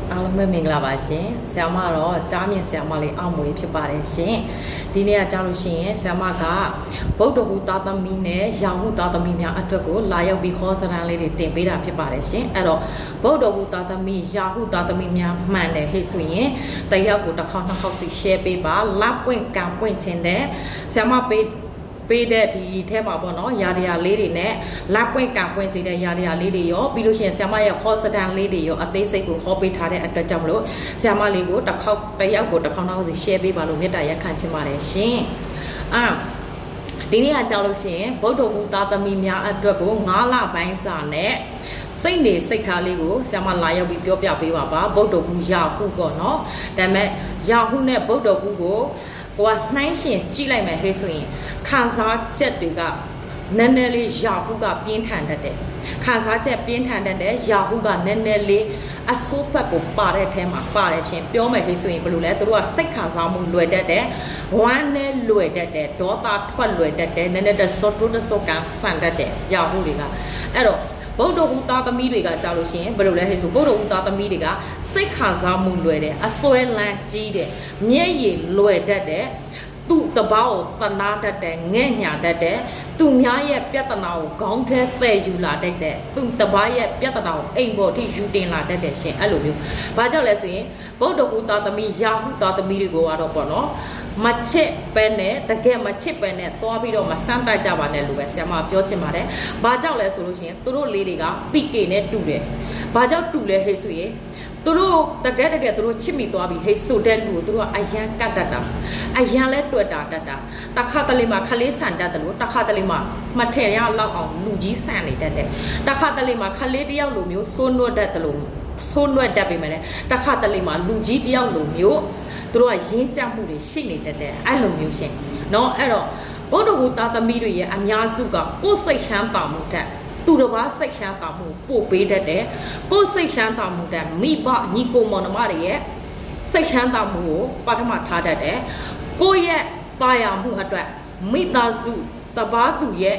အားလုံးပဲမင်္ဂလာပါရှင်ဆရာမတော့ကြားမြင်ဆရာမလေးအောင်မွေဖြစ်ပါတယ်ရှင်ဒီနေ့ကကြားလို့ရှိရင်ဆရာမကဗုဒ္ဓဟူသားသမီးနဲ့ရာဟုသားသမီးများအတွက်ကိုလာရောက်ပြီးခေါ်စရန်လေးတွေတင်ပေးတာဖြစ်ပါတယ်ရှင်အဲ့တော့ဗုဒ္ဓဟူသားသမီးရာဟုသားသမီးများမှန်တယ်ဟဲ့ဆိုရင်တယောက်ကိုတစ်ခေါက်နှစ်ခေါက်စီ share ပေးပါလက်ပွင့်ကံပွင့်ခြင်းတဲ့ဆရာမပေးတဲ့ဒီထဲမှာပေါ့နော်ရာတရားလေးတွေနဲ့လက်ပွင့်ကံပွင့်စေတဲ့ရာတရားလေးတွေရောပြီးလို့ရှိရင်ဆရာမရဲ့ ခေါ်စတန်လေးတွေရောအသေးစိတ်ကိုခေါ်ပေးထားတဲ့အတွက်ကြောင့်မလို့ဆရာမလေးကိုတစ်ယောက်ကိုတစ်ခေါက်နောက်စီ share ပေးပါလို့မေတ္တာရက်ခံချင်ပါတယ်ရှင်ဒီနေ့ကကြောက်လို့ရှိရင်ဗုဒ္ဓဟူသားသမီးများအတွက်ကို9လပိုင်းစာနဲ့စိတ်နေစိတ်ထားလေးကိုဆရာမလာရောက်ပြီးပြောပြပေးပါပါဗုဒ္ဓဟူရာဟုပေါ့နော်ဒါပေမဲ့ရာဟုနဲ့ဗုဒ္ဓဟူကိုဟိုကနှိုင်းရှင်ကြည့်လိုက်မယ်ဟဲ့ဆိုရင်ခံစားချက်တွေကနည်းနည်းလေးရာဟုကပြင်းထန်တတ်တယ်ခံစားချက်ပြင်းထန်တတ်တယ်ရာဟုကနည်းနည်းလေးအဆိုးဘက်ကိုပါတဲ့အထဲမှာပါတယ်ရှင်ပြောမယ်ဟဲ့ဆိုရင်ဘယ်လိုလဲသူတို့ကစိတ်ခံစားမှုလွယ်တတ်တယ်ဝမ်းနဲ့လွယ်တတ်တယ်ဒေါသထွက်လွယ်တတ်တယ်နည်းနည်းတစောတိုးတစောကန်ဆန်တတ်တယ်ရာဟုတွေကအဲ့တော့ဗုဒ္ဓဟူသားသမီးတွေကကြားလို့ရှိရင်ဘယ်လိုလဲဟဲ့ဆိုဗုဒ္ဓဟူသားသမီးတွေကစိတ်ခံစားမှုလွယ်တယ်အစွဲလန်းကြီးတယ်မျက်ရည်လွယ်တတ်တယ်သူ့တပောက်ကိုသနာတတ်တယ်ငဲ့ညာတတ်တယ်သူများရဲ့ပြဿနာကိုခေါင်းထဲပယ်ယူလာတတ်တယ်သူ့တပားရဲ့ပြဿနာကိုအိမ်ပေါ်ထိယူတင်လာတတ်တယ်ရှင်အဲ့လိုမျိုးဘာကြောင့်လဲဆိုရင်ဗုဒ္ဓဟူသားသမီးရာဟုသားသမီးတွေကိုကတော့ပေါ့နော်မချစ်ပဲနဲ့တကယ်မချစ်ပဲနဲ့သွားပြီးတော့မစမ်းတတ်ကြပါနဲ့လို့ပဲဆရာမပြောချင်ပါတယ်ဘာကြောင့်လဲဆိုလို့ရှိရင်သူတို့လေးတွေက PK နဲ့တူတယ်ဘာကြောင့်တူလဲဟဲ့ဆိုရင်သူတို့တကယ်သူတို့ချစ်မိသွားပြီဟဲ့ဆိုတဲ့လူကိုသူတို့ကအယံကတ်တတ်တာအယံလဲတွေ့တာတတ်တာတခါတလေမှာခလေးဆန်တတ်တယ်လို့တခါတလေမှာမထည့်ရလောက်အောင်လူကြီးဆန်နေတတ်တယ်တခါတလေမှာခလေးတယောက်လိုမျိုးစိုးနွတ်တတ်တယ်လို့စိုးနွတ်တတ်ပြီမယ်လေတခါတလေမှာလူကြီးတယောက်လိုမျိုးသူတို့ကရင်းကြမှုတွေရှိနေတတ်တယ်အဲ့လိုမျိုးရှင်เนาะအဲ့တော့ဗုဒ္ဓဟူသားသမီးတွေရဲ့အများစုကကိုယ်စိတ်ချမ်းသာမှုတက်သူတစ်ပါးစိတ်ချမ်းသာမှုပို့ပေးတတ်တယ်ကိုယ်စိတ်ချမ်းသာမှုတက်မိဘညီကိုမောင်နှမတွေရဲ့စိတ်ချမ်းသာမှုကိုပထမထားတတ်တယ်ကိုယ့်ရဲ့ပါရမှုအတွက်မိသားစုတပါးသူရဲ့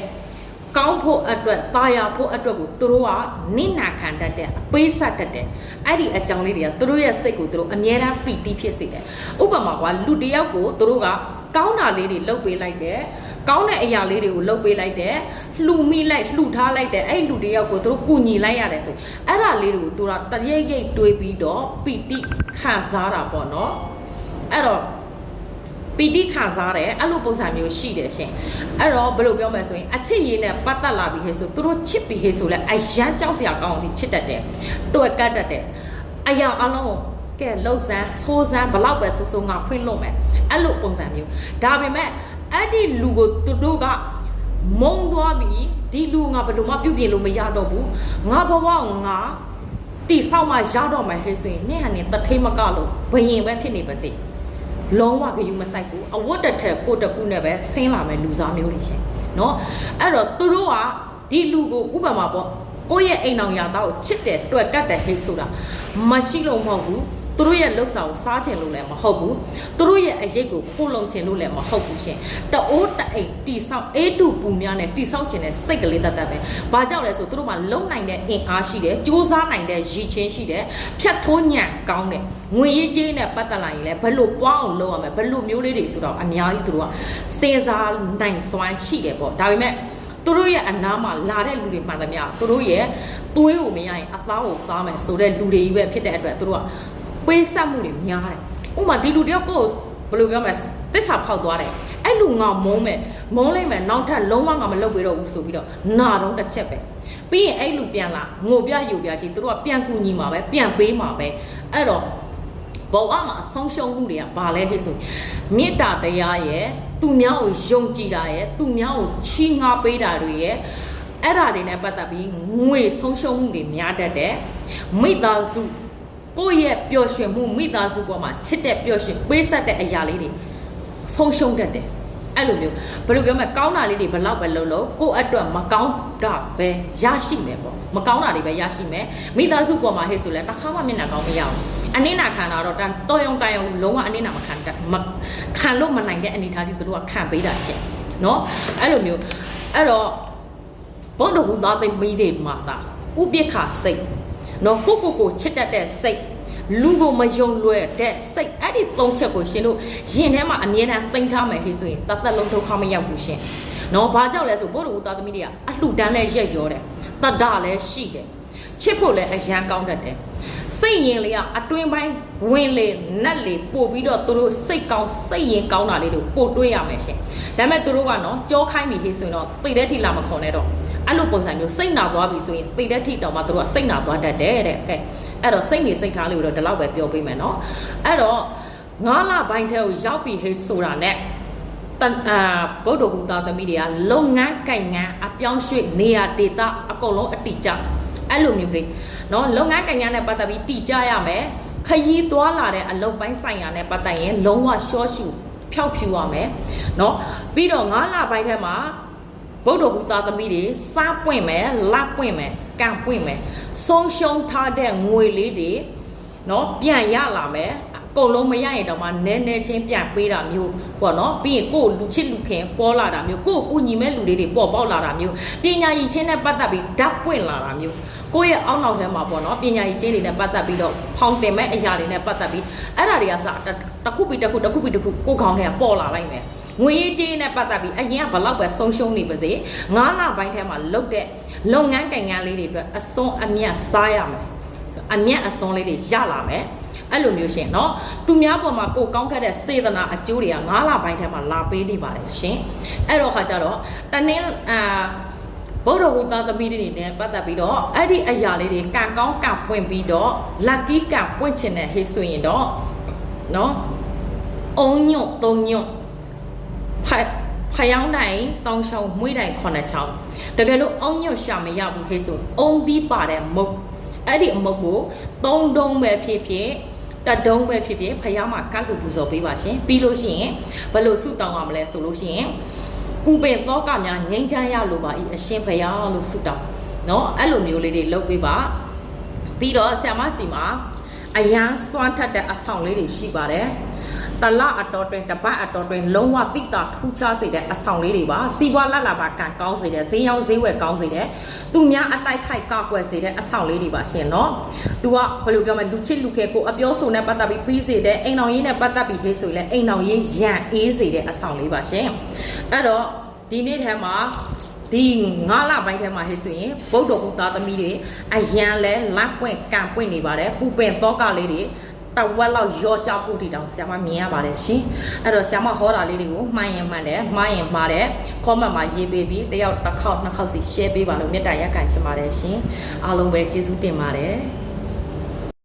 ကောင်းဖို့အတွက်တာယာဖို့အတွက်ကိုသူတို့ကနိနာခံတတ်တယ်အပေးဆက်တတ်တယ်အဲ့ဒီအကြောင်းလေးတွေကသူတို့ရဲ့စိတ်ကိုသူတို့အမြဲတမ်းပီတိဖြစ်စေတယ်ဥပမာကလူတယောက်ကိုသူတို့ကကောင်းတာလေးတွေလုပ်ပေးလိုက်တယ်ကောင်းတဲ့အရာလေးတွေကိုလုပ်ပေးလိုက်တယ်လှူမိလိုက်လှူထားလိုက်တယ်အဲ့လူတယောက်ကိုသူတို့ကူညီလိုက်ရတယ်ဆိုအဲ့ဒါလေးတွေကိုသူကတရိပ်ရိပ်တွေးပြီးတော့ပီတိခံစားတာပေါ့နော်အဲ့တော့ပီတိခံစားတယ်အဲ့လိုပုံစံမျိုးရှိတယ်ရှင်အဲ့တော့ဘယ်လိုပြောမလဲဆိုရင်အချစ်ရည်နဲ့ပတ်သက်လာပြီဟဲ့ဆိုသူတို့ချစ်ပြီဟဲ့ဆိုလဲအရန်ကြောက်စရာကောင်းအောင်ချစ်တတ်တယ်တွယ်ကတ်တတ်တယ်အရာအလုံးကဲလှုပ်ဆန်းဆိုးဆန်းဘလောက်ပဲဆိုးဆိုးငါဖွင့်လို့မယ်အဲ့လိုပုံစံမျိုးဒါပေမဲ့အဲ့ဒီလူကိုသူတို့ကမုံသွားပြီဒီလူငါဘယ်လိုမှပြုတ်ပြလို့မရတော့ဘူးငါဘဝငါတိဆောက်မှရတော့မှဟဲ့ဆိုရင်နေ့ဟန်နေတထိမကလို့ဘယင်ပဲဖြစ်နေပါစေလုံးဝဂယုမဆိုင်ဘူးအဝတ်တစ်ထက်ကိုတကူနဲ့ပဲဆင်းလာမယ်လူစားမျိုးတွေရှင်เนาะအဲ့တော့သူတို့ကဒီလူကိုဥပမာပေါ့ကိုယ့်ရဲ့အိမ်အောင်ရသားကိုချစ်တယ်တွေ့ကတ်တယ်ဟဲ့ဆိုတာမရှိလို့မဟုတ်ဘူးသူတို့ရဲ့လှုပ်ဆောင်စားချင်လို့လည်းမဟုတ်ဘူးသူတို့ရဲ့အရေးကိုခိုးလုံချင်လို့လည်းမဟုတ်ဘူးရှင်တအိုးတအိမ်တိဆောက်အေးတူပူများနဲ့တိဆောက်ချင်တဲ့စိတ်ကလေးတတ်ပဲဘာကြောင့်လဲဆိုသူတို့မှာလုံနိုင်တဲ့အင်အားရှိတယ်စူးစမ်းနိုင်တဲ့ရည်ချင်းရှိတယ်ဖြတ်ထိုးညံကောင်းတယ်ငွေရေးကြေးနဲ့ပတ်သက်လာရင်လည်းဘယ်လိုပွားအောင်လုပ်ရမလဲဘယ်လိုမျိုးလေးတွေဆိုတော့အများကြီးသူတို့ကစဉ်းစားနိုင်စွမ်းရှိတယ်ပေါ့ဒါပေမဲ့သူတို့ရဲ့အနားမှာလာတဲ့လူတွေမှန်သမျှသူတို့ရဲ့သွေးကိုမရရင်အသားကိုစားမယ်ဆိုတဲ့လူတွေကြီးပဲဖြစ်တဲ့အတွက်သူတို့ကပေးဆက်မှုတွေများတယ်ဥပမာဒီလူတယောက်ကိုဘယ်လိုပြောမလဲသစ္စာဖောက်သွားတယ်အဲ့လူငါမုန်းလိုက်မယ်နောက်ထပ်လုံးဝငါမလုပ်ပေးတော့ဘူးဆိုပြီးတော့နာတော့တစ်ချက်ပဲပြီးရင်အဲ့လူပြန်လာငိုပြယူပြကြီးသူတို့ကပြန်ကူညီမှာပဲပြန်ပေးမှာပဲအဲ့တော့ဘဝမှာအဆုံးရှုံးမှုတွေကဘာလဲဟဲ့ဆိုမေတ္တာတရားရဲ့သူများကိုယုံကြည်တာရဲ့သူများကိုချီးငှားပေးတာတွေရဲ့အဲ့ဒါတွေနဲ့ပတ်သက်ပြီးငွေဆုံးရှုံးမှုတွေများတတ်တယ်မိသားစုကိုယ့်ရဲ့ပျော်ရွှင်မှုမိသားစုပေါ်မှာချစ်တဲ့ပျော်ရွှင်ပေးဆက်တဲ့အရာလေးတွေဆုံးရှုံးတတ်တယ်အဲ့လိုမျိုးဘယ်လိုပြောမလဲကောင်းတာလေးတွေဘယ်လောက်ပဲလုပ်လို့ကိုယ့်အတွက်မကောင်းတာပဲရရှိမယ်ပေါ့မကောင်းတာတွေပဲရရှိမယ်မိသားစုပေါ်မှာဟဲ့ဆိုလဲတစ်ခါမှမျက်နှာကောင်းမရဘူးအနစ်နာခံတာတော့တော်ရုံတိုင်အောင်လုံးဝအနစ်နာမခံတတ်ခံလို့မနိုင်တဲ့အနေအထားတွေသူတို့ကခံပေးတာရှင့်เนาะအဲ့လိုမျိုးအဲ့တော့ဘုဒ္ဓဟူသားသမီးတွေမှာတာဥပိ္ပခစိတ်နော်ကိုချစ်တတ်တဲ့စိတ် လူကိုမယုံလွယ်တဲ့စိတ်အဲ့ဒီသုံးချက်ကိုရှင်တို့ရင်ထဲမှာအမြဲတမ်းသိမ်းထားမယ်ဟိဆိုရင်တသက်လုံးဒုက္ခမရောက်ဘူးရှင်နော်ဘာကြောင့်လဲဆိုဘုရားဦးသားသမီးတွေကအလှူဒန်းနဲ့ရက်ရောတယ်တတ္တလည်းရှိတယ်ချစ်ဖို့လည်းအရန်ကောင်းတတ်တယ်စိတ်ရင်လေးကအတွင်းပိုင်းဝင်လေနက်လေပို့ပြီးတော့သူတို့စိတ်ကောင်းစိတ်ရင်ကောင်းတာလေးတို့ပို့တွေးရမယ်ရှင်ဒါပေမဲ့သူတို့ကနော်ကြောခိုင်းပြီဟိဆိုရင်တော့သိတဲ့ထိလာမခေါ်နဲ့တော့အဲ့လိုပုံစံမျိုးစိတ်နာသွားပြီဆိုရင်သိတဲ့ထိတောင်မှသူတို့ကစိတ်နာသွားတတ်တယ်တဲ့ကဲအဲ့တော့စိတ်နေစိတ်ထားလေးကိုတော့ဒီလောက်ပဲပြောပေးမယ်နော်အဲ့တော့9လပိုင်းထဲကိုရောက်ပြီဟိဆိုတာ ਨੇ ဗုဒ္ဓဘုရားသမီးတွေကလုပ်ငန်းကိုင်ငန်းအပြောင်းရွှေ့နေရာဒေသအကုန်လုံးအတိအကျအဲ့လိုမျိုးလေးနော်လုပ်ငန်းကိုင်ငန်းနဲ့ပတ်သက်ပြီးတည်ကြရမယ်ခရီးသွားလာတဲ့အလုပ်ပိုင်းဆိုင်ရာနဲ့ပတ်သက်ရင်လုံးဝရှော့ရှူဖျောက်ဖြူရမယ်နော်ပြီးတော့9လပိုင်းထဲမှာဗုဒ္ဓဘုရားသမီးတွေစားပွင့်မယ်လက်ပွင့်မယ်ကံပွင့်မယ်ဆုံးရှုံးထားတဲ့ငွေလေးတွေနော်ပြန်ရလာမယ်ကုန်လုံးမရရင်တော့မှနည်းနည်းချင်းပြန်ပေးတာမျိုးပေါ့နော်ပြီးရင်ကိုယ်လူချစ်လူခင်ပေါ်လာတာမျိုးကိုယ်ကူညီမဲ့လူတွေပေါ်ပေါက်လာတာမျိုးပညာရည်ချင်းနဲ့ပတ်သက်ပြီးဓာတ်ပွင့်လာတာမျိုးကိုယ့်ရဲ့အောက်နောက်ထဲမှာပေါ့နော်ပညာရည်ချင်းတွေနဲ့ပတ်သက်ပြီးတော့ဖောင်တင်မဲ့အရာတွေနဲ့ပတ်သက်ပြီးအဲ့ဒါတွေကစတစ်ခုပြီးတစ်ခုကိုခေါင်းထဲကပေါ်လာလိုက်မယ်ငွေရေးကြေးနဲ့ပတ်သက်ပြီးအရင်ကဘလောက်ပဲဆုံးရှုံးနေပါစေ9လပိုင်းထဲမှာလုတ်တဲ့လုပ်ငန်းကိုင်ငန်းလေးတွေအတွက်အစွန်းအမြတ်စားရမယ်အမြတ်အစွန်းလေးတွေရလာမယ်အဲ့လိုမျိုးရှင်เนาะသူများပေါ်မှာကိုကောင်းခဲ့တဲ့စေတနာအကျိုးတွေက9လပိုင်းထဲမှာလာပေးနေပါတယ်ရှင်အဲ့တော့ခါကြတော့တနင်္ဗုဒ္ဓဟူသားသမီးတွေနဲ့ပတ်သက်ပြီးတော့အဲ့ဒီအရာလေးတွေကံကောင်းကံပွင့်ပြီးတော့ lucky ကံပွင့်ချင်တဲ့ဟေးဆိုရင်တော့เนาะအုံညွတ်သုံးညွတ်ဖယောင်းတိုင်းတောင်းချောင်းမွေးတိုင်း9ချောင်းတကယ်လို့အုံညွတ်ရှာမရဘူးဟေးဆိုအုံသီးပါတဲ့မုတ်အဲ့ဒီအမုတ်ကို3တုံးပဲဖြစ်ဖြစ်တတုံးပဲဖြစ်ဖြစ်ဖယားမှာကတ်လူပူဇော်ပေးပါရှင်ပြီးလို့ရှိရင်ဘယ်လိုဆုတောင်းရမလဲဆိုလို့ရှိရင်ပူပင်တော့ကများငြိမ်းချမ်းရလို့ပါအရှင်ဖယားလို့ဆုတောင်းเนาะအဲ့လိုမျိုးလေးတွေလုပ်ပေးပါပြီးတော့ဆ iam မစီမှာအရန်စွမ်းထက်တဲ့အဆောင်လေးတွေရှိပါတယ်တလအတော်တွင်တပတ်အတော်တွင်လုံးဝတိတာထူးခြားစေတဲ့အဆောင်လေးတွေပါစီးပွားလက်လာပါကံကောင်းစေတဲ့ဈေးရောင်းဈေးဝယ်ကောင်းစေတဲ့သူများအတိုက်ခိုက်ကောက်ွယ်စေတဲ့အဆောင်လေးတွေပါရှင်เนาะသူကဘယ်လိုပြောမလဲလူချစ်လူခဲကိုအပြောဆိုနဲ့ပတ်သက်ပြီးပြီးစေတဲ့အိမ်တော်ရေးနဲ့ပတ်သက်ပြီးဟေးဆိုရင်လည်းအိမ်တော်ရေးရန်အေးစေတဲ့အဆောင်လေးပါရှင်အဲ့တော့ဒီနေ့ထဲမှာဒီ9လပိုင်းထဲမှာဟဲ့ဆိုရင်ဗုဒ္ဓဘုရားသမီးတွေအရန်လဲလက်ပွင့်ကံပွင့်နေပါတယ်ပူပင်တော့ကလေးတွေတဝက်လောက်ရောကြဖို့တီတောင်ဆရာမမြင်ရပါတယ်ရှင်အဲ့တော့ဆရာမဟောတာလေးတွေကိုမှားရင်မှန်တယ်မှားရင်မှားတယ် comment မှာရေးပေးပြီးတယောက်တစ်ခေါက်နှစ်ခေါက်စီ share ပေးပါလို့မေတ္တာရပ်ခံချင်ပါတယ်ရှင်အားလုံးပဲကျေးဇူးတင်ပါတယ်